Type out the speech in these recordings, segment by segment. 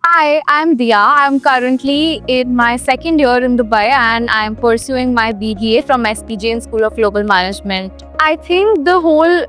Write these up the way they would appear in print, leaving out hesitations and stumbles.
Hi, I'm Dia. I'm currently in my second year in Dubai and I'm pursuing my BBA from SPJ School of Global Management. I think the whole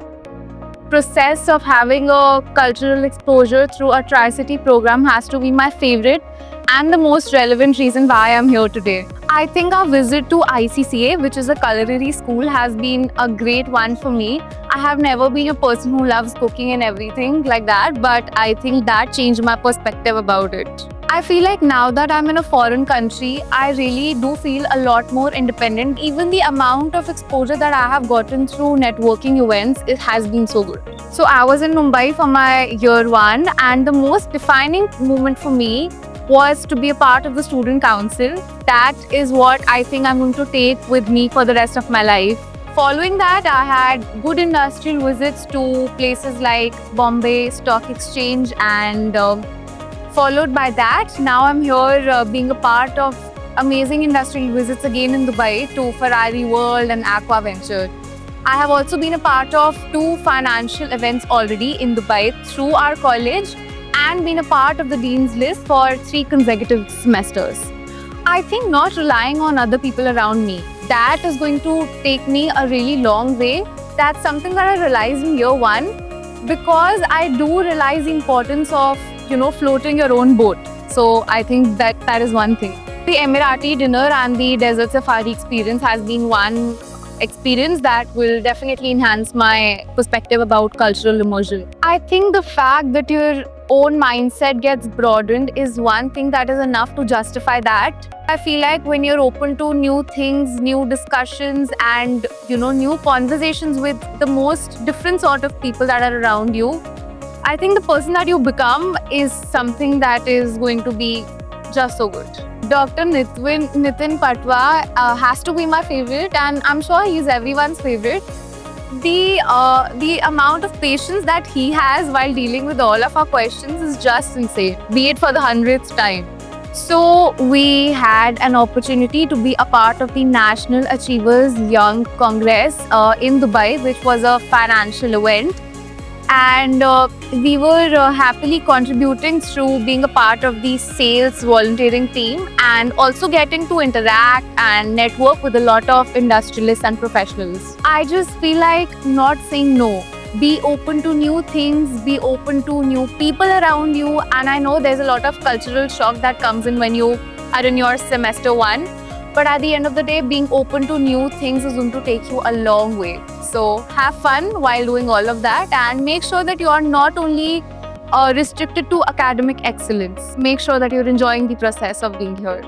process of having a cultural exposure through a Tri-City program has to be my favorite and the most relevant reason why I'm here today. I think our visit to ICCA, which is a culinary school, has been a great one for me. I have never been a person who loves cooking and everything like that, but I think that changed my perspective about it. I feel like now that I'm in a foreign country, I really do feel a lot more independent. Even the amount of exposure that I have gotten through networking events, it has been so good. So I was in Mumbai for my year one, and the most defining moment for me was to be a part of the student council. That is what I think I'm going to take with me for the rest of my life. Following that, I had good industrial visits to places like Bombay Stock Exchange and followed by that, now I'm here being a part of amazing industrial visits again in Dubai to Ferrari World and Aqua Venture. I have also been a part of 2 financial events already in Dubai through our college and been a part of the Dean's List for 3 consecutive semesters. I think not relying on other people around me, that is going to take me a really long way. That's something that I realized in year one because I do realize the importance of floating your own boat. So I think that is one thing. The Emirati dinner and the desert safari experience has been one experience that will definitely enhance my perspective about cultural immersion. I think the fact that your own mindset gets broadened is one thing that is enough to justify that. I feel like when you're open to new things, new discussions, and new conversations with the most different sort of people that are around you, I think the person that you become is something that is going to be just so good. Dr. Nitin Patwa has to be my favorite, and I'm sure he's everyone's favorite. The amount of patience that he has while dealing with all of our questions is just insane, be it for the 100th time. So we had an opportunity to be a part of the National Achievers Young Congress in Dubai, which was a financial event. And we were happily contributing through being a part of the sales volunteering team and also getting to interact and network with a lot of industrialists and professionals. I just feel like not saying no. Be open to new things, be open to new people around you. And I know there's a lot of cultural shock that comes in when you are in your semester one. But at the end of the day, being open to new things is going to take you a long way. So have fun while doing all of that and make sure that you are not only restricted to academic excellence. Make sure that you're enjoying the process of being here.